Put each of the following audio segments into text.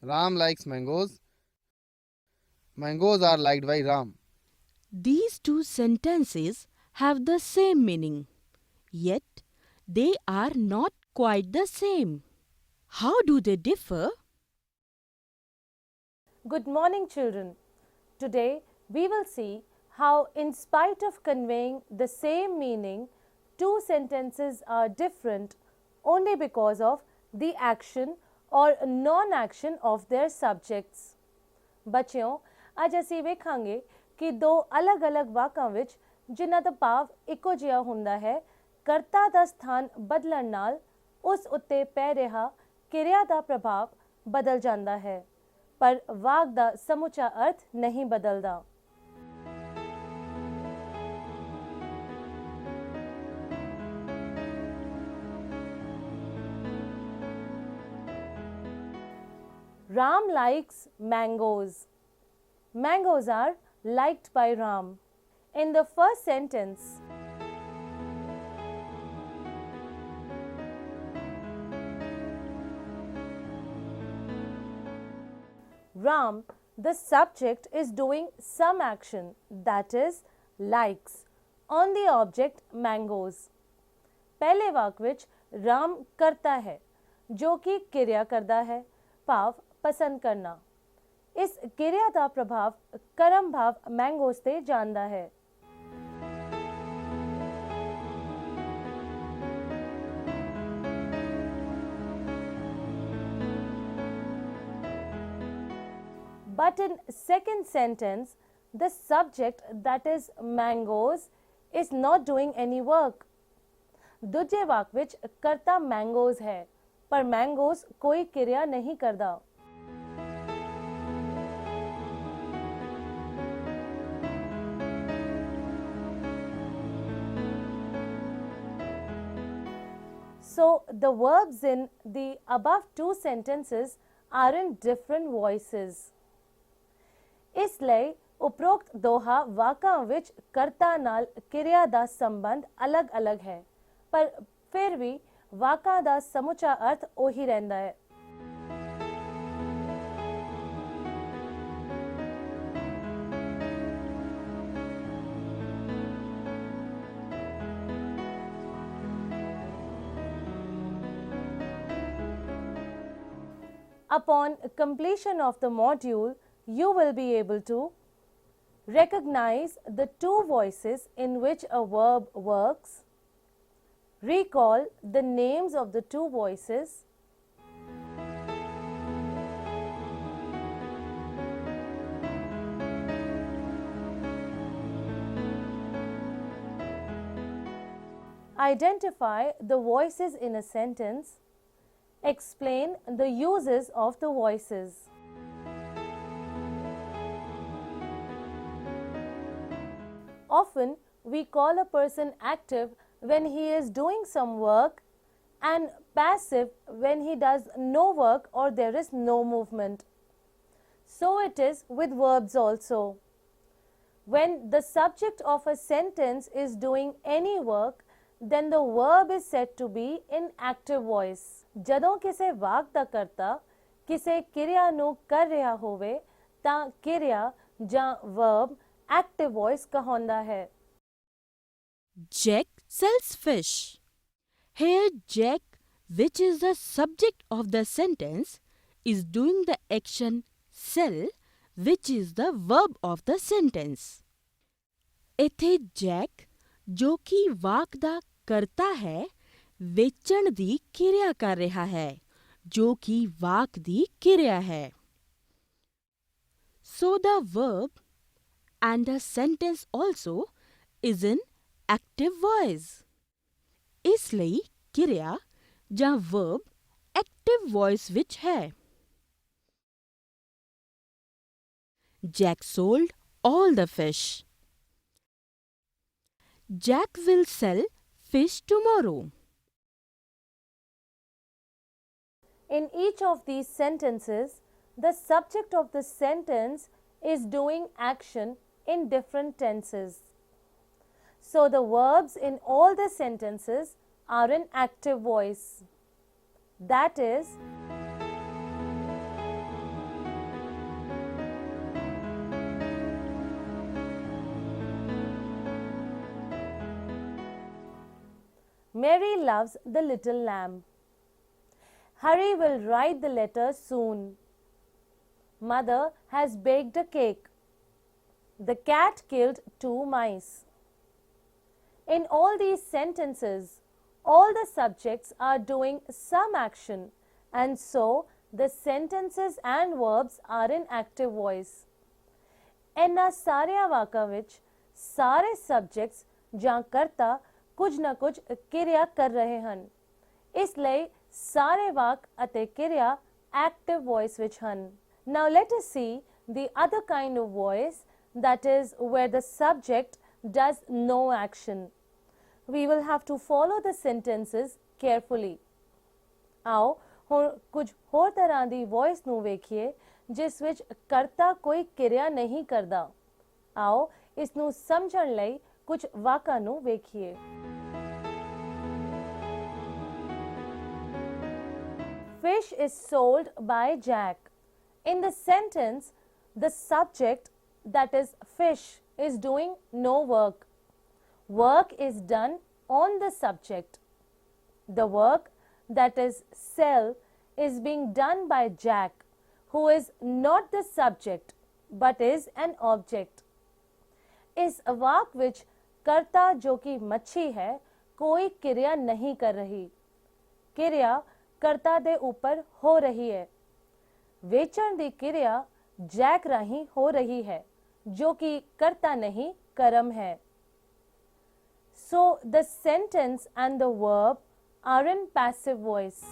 Ram likes mangoes. Mangoes are liked by Ram. These two sentences have the same meaning, yet they are not quite the same. How do they differ? Good morning, children. Today we will see how, in spite of conveying the same meaning, two sentences are different only because of the action or non-action of their subjects. ਬੱਚਿਓ, ਅੱਜ ਅਸੀਂ ਵੇਖਾਂਗੇ ਕਿ ਦੋ ਅਲੱਗ-ਅਲੱਗ ਵਾਕਾਂ ਵਿੱਚ ਜਿਨ੍ਹਾਂ ਦਾ ਭਾਵ ਇੱਕੋ ਜਿਹਾ ਹੁੰਦਾ ਹੈ, ਕਰਤਾ ਦਾ ਸਥਾਨ ਬਦਲਣ ਨਾਲ ਉਸ ਉੱਤੇ ਪੈ ਰਿਹਾ ਕਿਰਿਆ ਦਾ ਪ੍ਰਭਾਵ ਬਦਲ ਜਾਂਦਾ ਹੈ, ਪਰ ਵਾਕ ਦਾ ਸਮੁੱਚਾ ਅਰਥ ਨਹੀਂ ਬਦਲਦਾ। Ram likes mangoes. Mangoes are liked by Ram. In the first sentence, Ram, the subject, is doing some action, that is, likes, on the object mangoes. पहले वाक विच राम करता है जो कि किरिया करता है, भाव पसंद करना। इस किरिया का प्रभाव कर्म भाव मैंगोस ते जानदा है। But in second sentence, the subject, that is mangoes, is not doing any work. दूजे वाक विच करता मैंगोज है, पर मैंगोज कोई क्रिया नहीं करता। So the verbs in the above two sentences are in different voices. इसलिए उपरोक्त दोहा वाकां विच कर्ता नाल क्रिया दा संबंध अलग-अलग है, पर फिर भी वाकां दा समੁੱਚਾ अर्थ ਉਹੀ ਰਹਿੰਦਾ ਹੈ। Upon completion of the module, you will be able to recognize the two voices in which a verb works, recall the names of the two voices, identify the voices in a sentence, explain the uses of the voices. Often, we call a person active when he is doing some work and passive when he does no work or there is no movement. So it is with verbs also. When the subject of a sentence is doing any work, then the verb is said to be in active voice. ਜਦੋਂ ਕਿਸੇ ਵਾਕ ਦਾ ਕਰਤਾ ਕਿਸੇ ਕਿਰਿਆ ਨੂੰ ਕਰ ਰਿਹਾ ਹੋਵੇ ਤਾਂ ਕਿਰਿਆ ਜਾਂ verb active voice कहौंदा है। Jack sells fish. Here Jack, which is the subject of the sentence, is doing the action sell, which is the verb of the sentence. ਇੱਥੇ Jack, ਜੋ ਕਿ ਵਾਕ ਦਾ ਕਰਤਾ ਹੈ, ਵੇਚਣ ਦੀ ਕਿਰਿਆ ਕਰ ਰਿਹਾ ਹੈ, ਜੋ ਕਿ ਵਾਕ ਦੀ ਕਿਰਿਆ ਹੈ। So the verb and the sentence also is in active voice. ਇਸ ਲਈ ਕਿਰਿਆ ਜਾਂ verb active voice ਵਿੱਚ ਹੈ। Jack sold all the fish. Jack will sell fish tomorrow. In each of these sentences, the subject of the sentence is doing action in different tenses. So the verbs in all the sentences are in active voice. That is, Mary loves the little lamb. Harry will write the letter soon. Mother has baked a cake. The cat killed 2 mice. In all these sentences, all the subjects are doing some action, and so the sentences and verbs are in active voice. ਇਹਨਾਂ ਸਾਰਿਆਂ ਵਾਕਾਂ ਵਿੱਚ ਸਾਰੇ subjects ਜਾਂ ਕਰਤਾ ਕੁਝ ਨਾ ਕੁਝ ਕਿਰਿਆ ਕਰ ਰਹੇ ਹਨ, ਇਸ ਲਈ ਸਾਰੇ ਵਾਕ ਅਤੇ ਕਿਰਿਆ active voice ਵਿੱਚ ਹਨ. Now let us see the other kind of voice, that is where the subject does no action. We will have to follow the sentences carefully. आओ ਹੁਣ ਕੁਝ ਹੋਰ ਤਰ੍ਹਾਂ ਦੀ ਵੌਇਸ ਨੂੰ ਵੇਖੀਏ ਜਿਸ ਵਿੱਚ ਕਰਤਾ ਕੋਈ ਕਿਰਿਆ ਨਹੀਂ ਕਰਦਾ. आओ ਇਸ ਨੂੰ ਸਮਝਣ ਲਈ ਕੁਝ ਵਾਕਾਂ ਨੂੰ ਵੇਖੀਏ. Fish is sold by Jack. In the sentence, the subject, that is fish, is doing no work. Work is done on the subject. The work, that is sell, is being done by Jack, who is not the subject but is an object. इस वाक विच कर्ता जो कि मच्छी है कोई क्रिया नहीं कर रही, क्रिया कर्ता दे ऊपर हो रही है. वेचण दी क्रिया जैक राही हो रही है जो कि कर्ता नहीं कर्म है. So the sentence and the verb are in passive voice.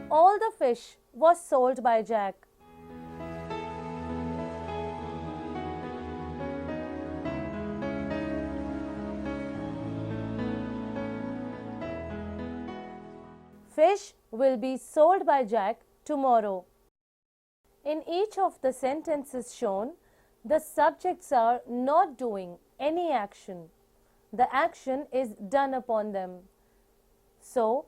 All the fish was sold by Jack. Fish will be sold by Jack tomorrow. In each of the sentences shown, the subjects are not doing any action. The action is done upon them. So,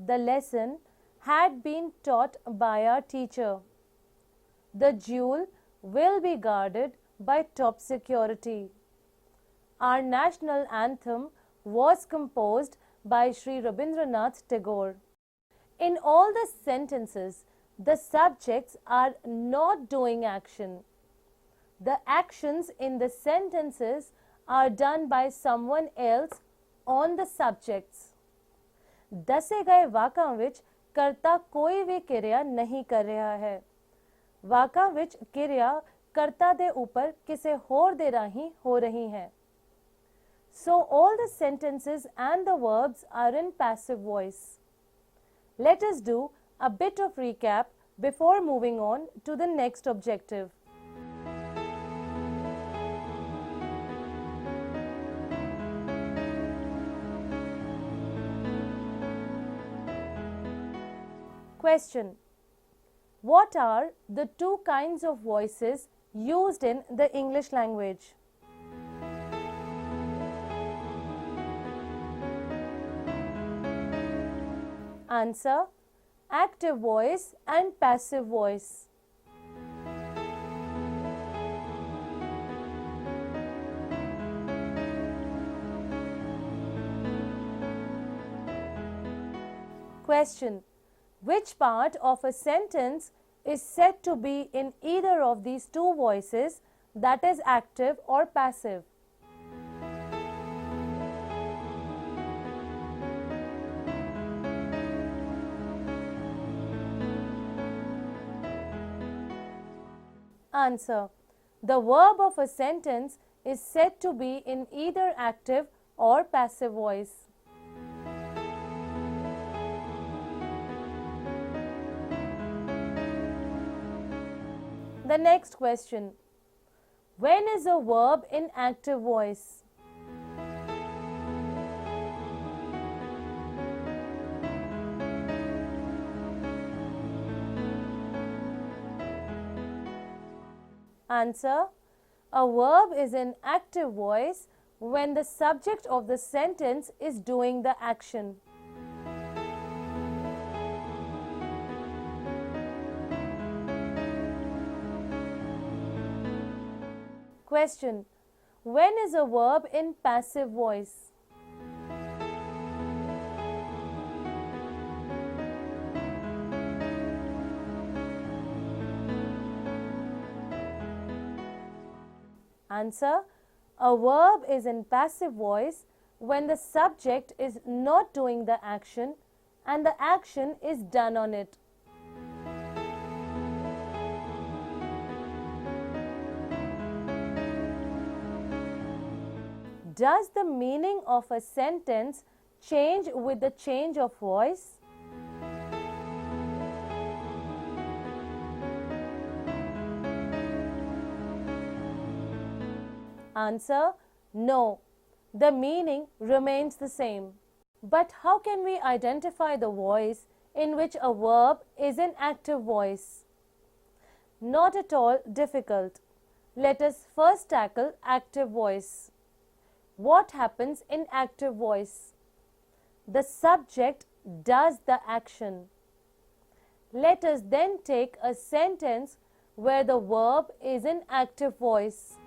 the lesson had been taught by our teacher. The jewel will be guarded by top security. Our national anthem was composed by Sri Rabindranath Tagore. In all the sentences, the subjects are not doing action. The actions in the sentences are done by someone else on the subjects. ਦੱਸੇ ਗਏ ਵਾਕਾਂ ਵਿੱਚ ਕਰਤਾ ਕੋਈ ਵੀ ਕਿਰਿਆ ਨਹੀਂ ਕਰ ਰਿਹਾ ਹੈ. ਵਾਕਾਂ ਵਿੱਚ ਕਿਰਿਆ ਕਰਤਾ ਦੇ ਉੱਪਰ ਕਿਸੇ ਹੋਰ ਦੇ ਰਾਹੀਂ ਹੋ ਰਹੀ ਹੈ. So all the sentences and the verbs are in passive voice. Let us do a bit of recap before moving on to the next objective. Question: what are the two kinds of voices used in the English language? Answer: active voice and passive voice. Question: which part of a sentence is said to be in either of these two voices, that is active or passive? Answer: the verb of a sentence is said to be in either active or passive voice. The next question. When is a verb in active voice? Answer. A verb is in active voice when the subject of the sentence is doing the action. Question. When is a verb in passive voice? Answer. A verb is in passive voice when the subject is not doing the action and the action is done on it. Does the meaning of a sentence change with the change of voice? Answer. No. The meaning remains the same. But how can we identify the voice in which a verb is in active voice? Not at all difficult. Let us first tackle active voice. What happens in active voice? The subject does the action. Let us then take a sentence where the verb is in active voice.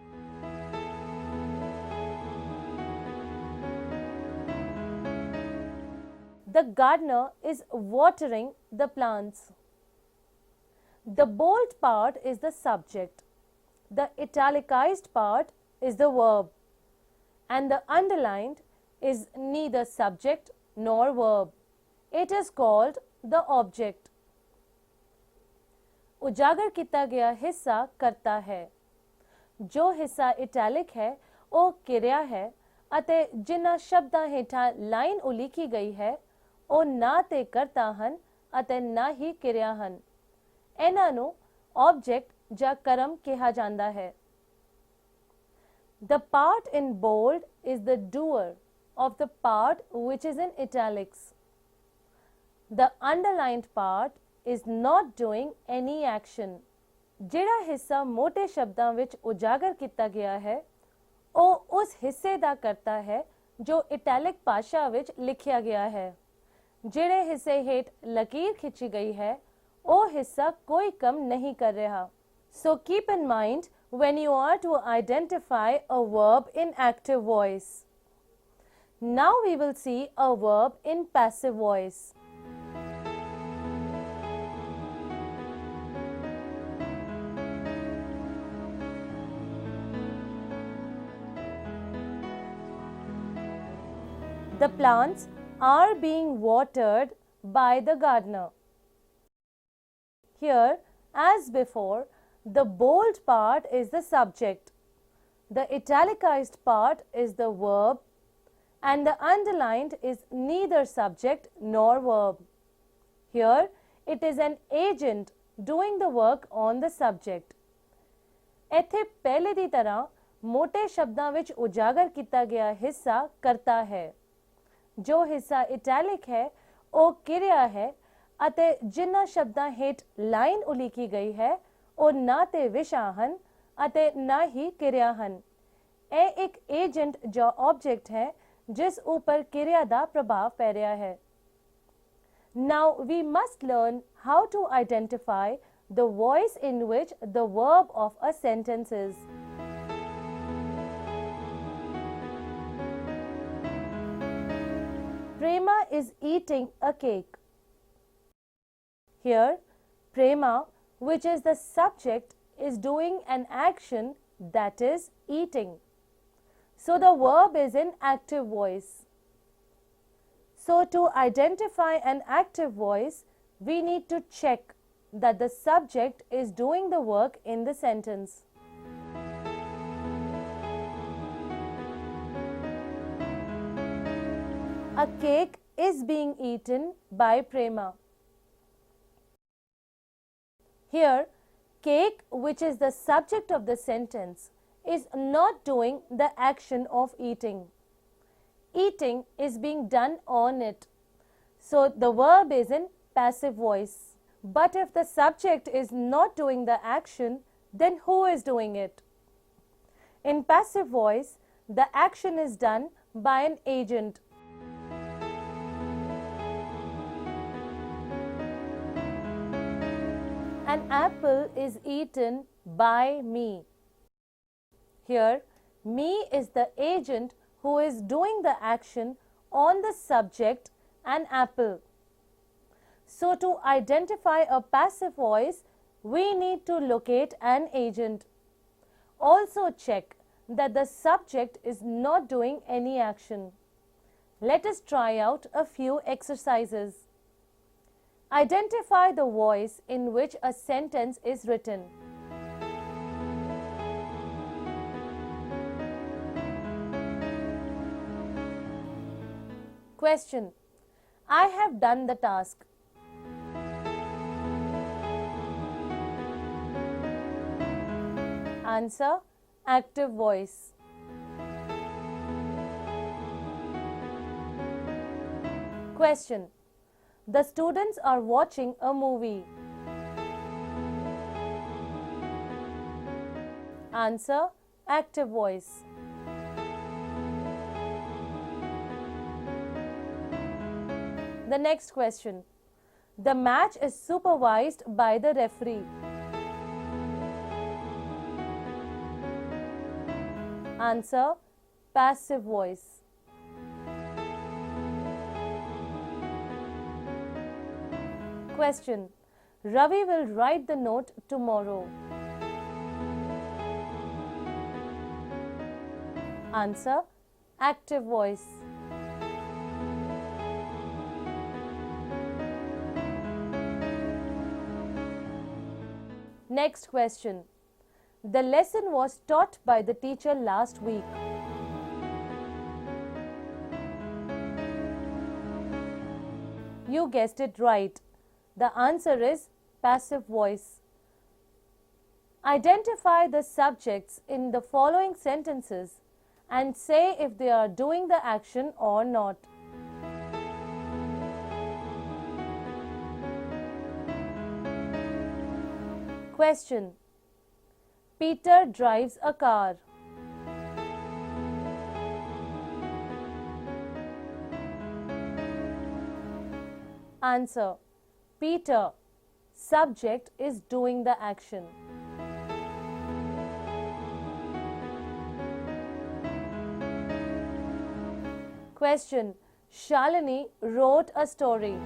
The gardener is watering the plants. The bold part is the subject. The italicized part is the verb. And the underlined is neither subject nor verb. It is called the object. उजागर किया गया हिस्सा करता है. जो हिस्सा italic है ਉਹ ਕਿਰਿਆ ਹੈ ਅਤੇ ਜਿਨ੍ਹਾਂ ਸ਼ਬਦਾਂ ਹੇਠਾਂ ਲਾਈਨ ਉਲੀਕੀ ਗਈ ਹੈ ਉਹ ਨਾ ਤੇ ਕਰਤਾ ਹਨ ਅਤੇ ਨਾ ਹੀ ਕਿਰਿਆ ਹਨ. ਇਹਨਾਂ ਨੂੰ ਆਬਜੈਕਟ ਜਾਂ ਕਰਮ ਕਿਹਾ ਜਾਂਦਾ ਹੈ. The part in bold is the doer of the part which is in italics. The underlined part is not doing any action. ਜਿਹੜਾ ਹਿੱਸਾ ਮੋਟੇ ਸ਼ਬਦਾਂ ਵਿੱਚ ਉਜਾਗਰ ਕੀਤਾ ਗਿਆ ਹੈ ਉਹ ਉਸ ਹਿੱਸੇ ਦਾ ਕਰਤਾ ਹੈ ਜੋ ਇਟੈਲਿਕ ਭਾਸ਼ਾ ਵਿੱਚ ਲਿਖਿਆ ਗਿਆ ਹੈ. ਜਿਹੜੇ ਹਿੱਸੇ ਹੇਠ ਲਕੀਰ ਖਿੱਚੀ ਗਈ ਹੈ ਉਹ ਹਿੱਸਾ ਕੋਈ ਕੰਮ ਨਹੀਂ ਕਰ ਰਿਹਾ. So keep in mind when you are to identify a verb in active voice. Now we will see a verb in passive voice. The plants are being watered by the gardener. Here, as before, the bold part is the subject, the italicized part is the verb, and the underlined is neither subject nor verb. Here, it is an agent doing the work on the subject. ਇੱਥੇ ਪਹਿਲੇ ਦੀ ਤਰ੍ਹਾਂ ਮੋਟੇ ਸ਼ਬਦਾਂ ਵਿੱਚ ਉਜਾਗਰ ਕੀਤਾ ਗਿਆ ਹਿੱਸਾ ਕਰਤਾ ਹੈ. ਜੋ ਹਿੱਸਾ ਇਟੈਲਿਕ ਹੈ ਉਹ ਕਿਰਿਆ ਹੈ ਅਤੇ ਜਿਨ੍ਹਾਂ ਸ਼ਬਦਾਂ ਹੇਠ ਲਾਈਨ ਉਲੀਕੀ ਗਈ ਹੈ ਉਹ ਨਾ ਤੇ ਵਿਸ਼ਾ ਹਨ ਅਤੇ ਨਾ ਹੀ ਕਿਰਿਆ ਹਨ. ਇਹ ਇੱਕ ਏਜੰਟ ਜਾਂ ਆਬਜੈਕਟ ਹੈ ਜਿਸ ਉੱਪਰ ਕਿਰਿਆ ਦਾ ਪ੍ਰਭਾਵ ਪੈ ਰਿਹਾ ਹੈ. Now we must learn how to identify the voice in which the verb of a sentence is. Prema is eating a cake. Here, Prema, which is the subject, is doing an action that is eating. So the verb is in active voice. So to identify an active voice, we need to check that the subject is doing the work in the sentence. A cake is being eaten by Prema. Here, Cake, which is the subject of the sentence, is not doing the action of eating. Eating is being done on it. So the verb is in passive voice. But if the subject is not doing the action, then who is doing it? In passive voice, the action is done by an agent. An apple is eaten by me. Here, me is the agent who is doing the action on the subject, an apple. So to identify a passive voice, we need to locate an agent. Also check that the subject is not doing any action. Let us try out a few exercises. Identify the voice in which a sentence is written. Question: I have done the task. Answer: active voice. Question: the students are watching a movie. Answer: active voice. The next question: the match is supervised by the referee. Answer: passive voice. Question: Ravi will write the note tomorrow. Answer: active voice. Next question: the lesson was taught by the teacher last week. You guessed it right. The answer is passive voice. Identify the subjects in the following sentences and say if they are doing the action or not. Question: Peter drives a car. Answer: Peter. Subject is doing the action. Question: Shalini wrote a story.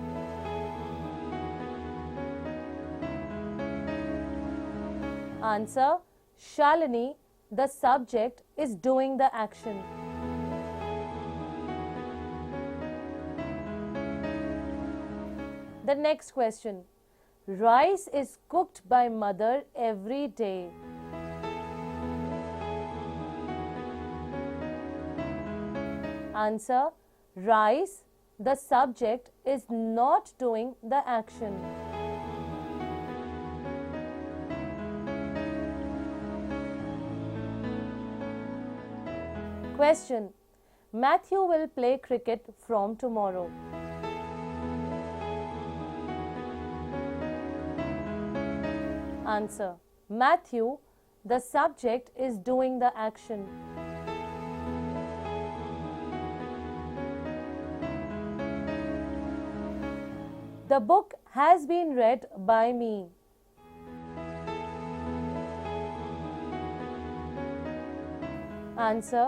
Answer: Shalini. The subject is doing the action. The next question: rice is cooked by mother every day. Answer: rice. The subject is not doing the action. Question: Matthew will play cricket from tomorrow. Answer: Matthew. The subject is doing the action. The book has been read by me. Answer: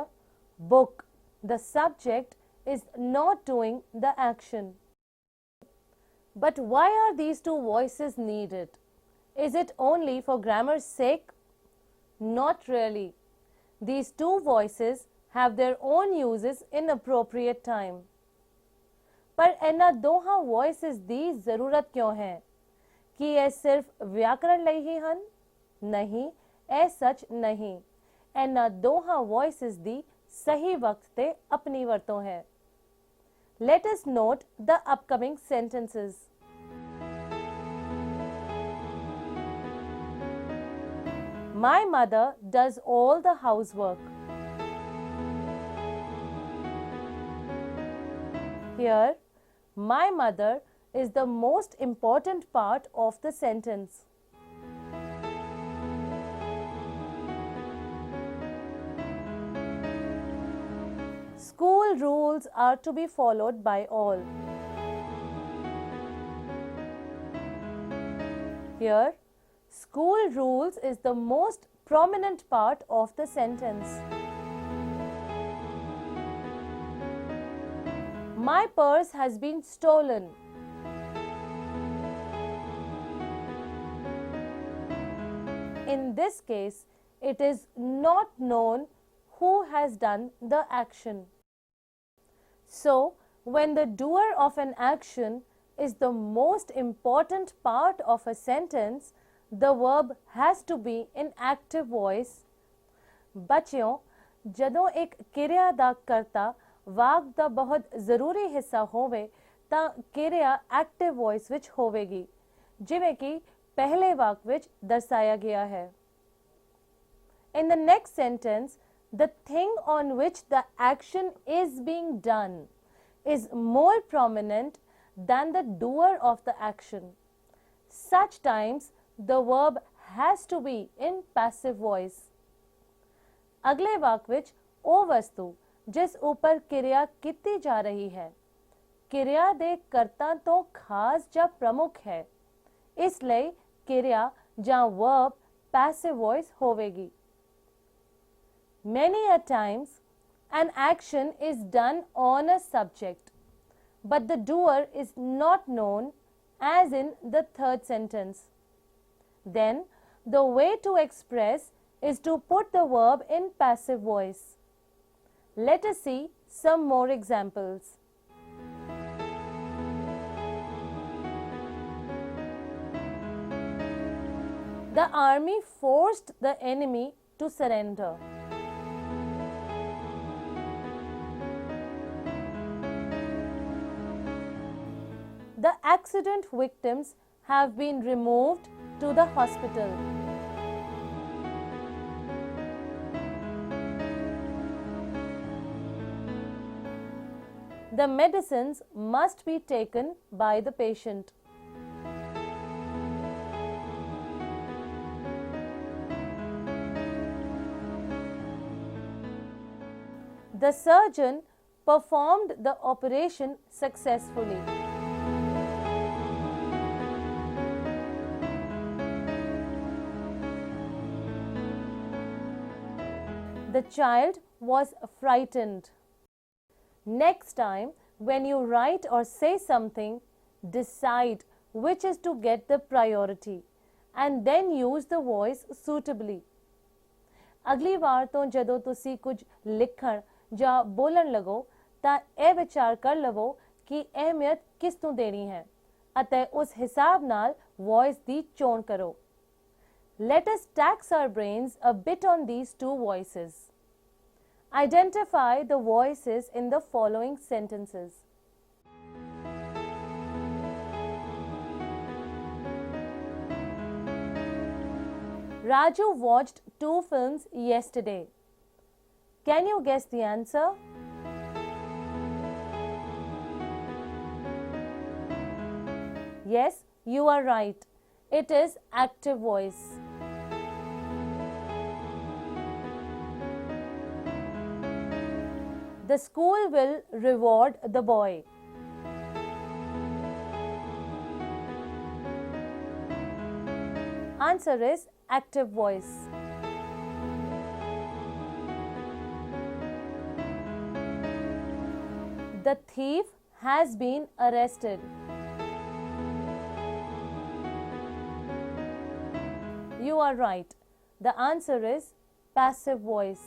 book. The subject is not doing the action. But why are these two voices needed? Is it only for grammar's sake? Not really. These two voices have their own uses in appropriate time. पर ਇਹਨਾਂ ਦੋਹਾਂ voices ਦੀ ਜ਼ਰੂਰਤ ਕਿਉਂ ਹੈ? ਕੀ ਇਹ ਸਿਰਫ ਵਿਆਕਰਣ ਲਈ ਹੀ ਹਨ? ਨਹੀਂ, ਇਹ ਸੱਚ ਨਹੀਂ। ਇਹਨਾਂ ਦੋਹਾਂ voices ਦੀ ਸਹੀ ਵਕਤ ਤੇ ਆਪਣੀ ਵਰਤੋਂ ਹੈ। Let us note the upcoming sentences. My mother does all the housework. Here, my mother is the most important part of the sentence. School rules are to be followed by all. Here, school rules is the most prominent part of the sentence. My purse has been stolen. In this case, it is not known who has done the action. So, when the doer of an action is the most important part of a sentence, the verb has to be in active voice. ਬੱਚਿਓ, ਜਦੋਂ ਇੱਕ ਕਿਰਿਆ ਦਾ ਕਰਤਾ ਵਾਕ ਦਾ ਬਹੁਤ ਜ਼ਰੂਰੀ ਹਿੱਸਾ ਹੋਵੇ ਤਾਂ ਕਿਰਿਆ ਐਕਟਿਵ ਵੌਇਸ ਵਿੱਚ ਹੋਵੇਗੀ, ਜਿਵੇਂ ਕਿ ਪਹਿਲੇ ਵਾਕ ਵਿੱਚ ਦਰਸਾਇਆ ਗਿਆ ਹੈ. In the next sentence, the thing on which the action is being done is more prominent than the doer of the action. Such times, the verb has to be in passive voice. अगले वाक विच ਉਹ ਵਸਤੂ ਜਿਸ ਉੱਪਰ ਕਿਰਿਆ ਕੀਤੀ ਜਾ ਰਹੀ ਹੈ ਕਿਰਿਆ ਦੇ ਕਰਤਾ ਤੋਂ ਖਾਸ ਜਾਂ ਪ੍ਰਮੁਖ ਹੈ, ਇਸ ਲਈ ਕਿਰਿਆ ਜਾਂ verb passive voice ਹੋਵੇਗੀ. Many a times, an action is done on a subject, but the doer is not known, as in the third sentence. Then, the way to express is to put the verb in passive voice. Let us see some more examples. The army forced the enemy to surrender. The accident victims have been removed to the hospital. The medicines must be taken by the patient. The surgeon performed the operation successfully. The child was frightened. Next time, when you write or say something, decide which is to get the priority and then use the voice suitably. ਅਗਲੀ ਵਾਰ ਤੋਂ ਜਦੋਂ ਤੁਸੀਂ ਕੁਝ ਲਿਖਣ ਜਾਂ ਬੋਲਣ ਲੱਗੋ ਤਾਂ ਇਹ ਵਿਚਾਰ ਕਰ ਲਵੋ ਕਿ ਅਹਿਮੀਅਤ ਕਿਸ ਨੂੰ ਦੇਣੀ ਹੈ ਅਤੇ ਉਸ ਹਿਸਾਬ ਨਾਲ ਵੌਇਸ ਦੀ ਚੋਣ ਕਰੋ. Let us tax our brains a bit on these two voices. Identify the voices in the following sentences. Raju watched 2 films yesterday. Can you guess the answer? Yes, you are right. It is active voice. The school will reward the boy. Answer is active voice. The thief has been arrested. You are right. The answer is passive voice.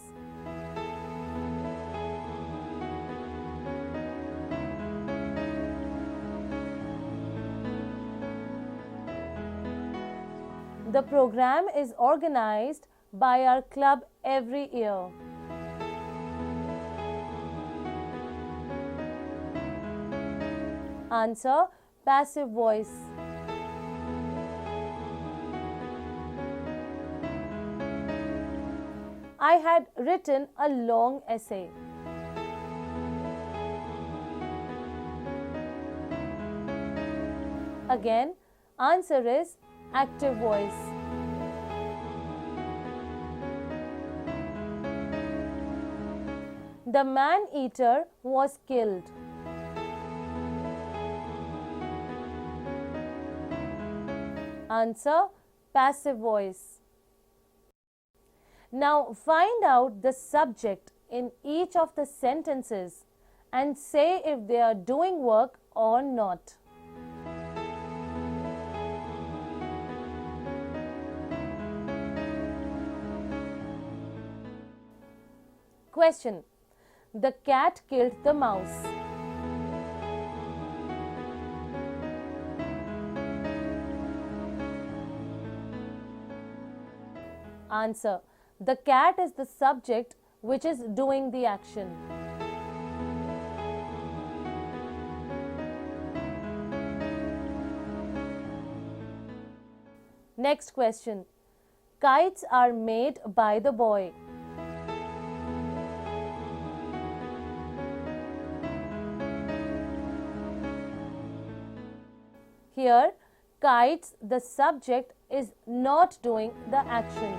The program is organized by our club every year. Answer: passive voice. I had written a long essay. Again, answer is active voice. The man-eater was killed. Answer, passive voice. Now find out the subject in each of the sentences and say if they are doing work or not. Question. The cat killed the mouse. Answer. The cat is the subject which is doing the action. Next question. Kites are made by the boy. Here, kites, the subject, is not doing the action.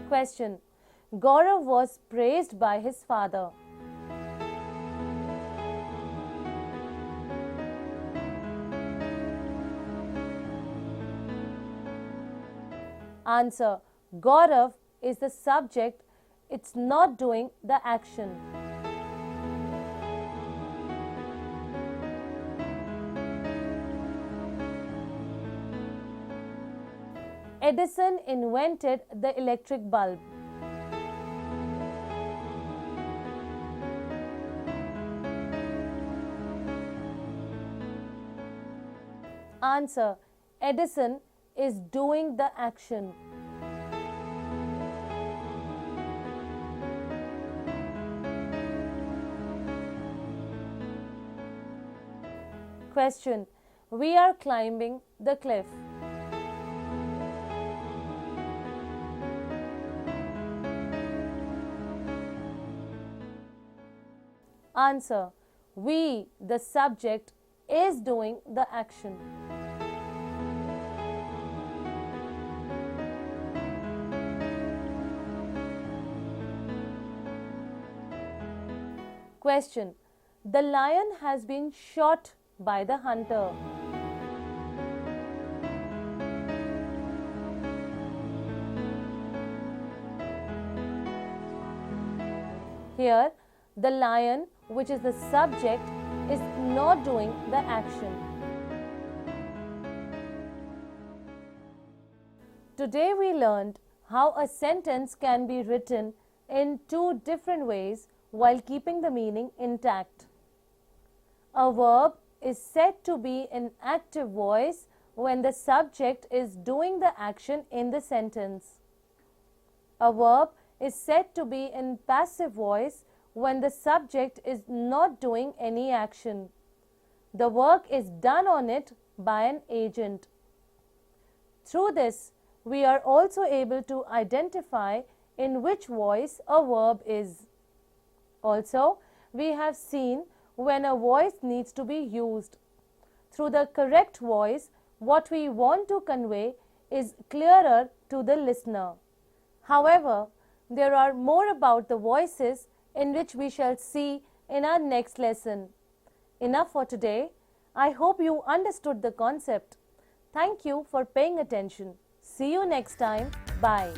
Question. Gaurav was praised by his father. Answer. Gaurav is the subject, it's not doing the action. Edison invented the electric bulb. Answer. Edison is doing the action. Question. We are climbing the cliff. Answer. We, the subject, is doing the action. Question. The lion has been shot by the hunter. Here, the lion, which is the subject, is not doing the action. Today we learned how a sentence can be written in two different ways while keeping the meaning intact. A verb is said to be in active voice when the subject is doing the action in the sentence. A verb is said to be in passive voice when the subject is not doing any action. The work is done on it by an agent. Through this, we are also able to identify in which voice a verb is. Also, we have seen when a voice needs to be used. Through the correct voice, what we want to convey is clearer to the listener. However, there are more about the voices in which we shall see in our next lesson. Enough for today. I hope you understood the concept. Thank you for paying attention. See you next time. Bye.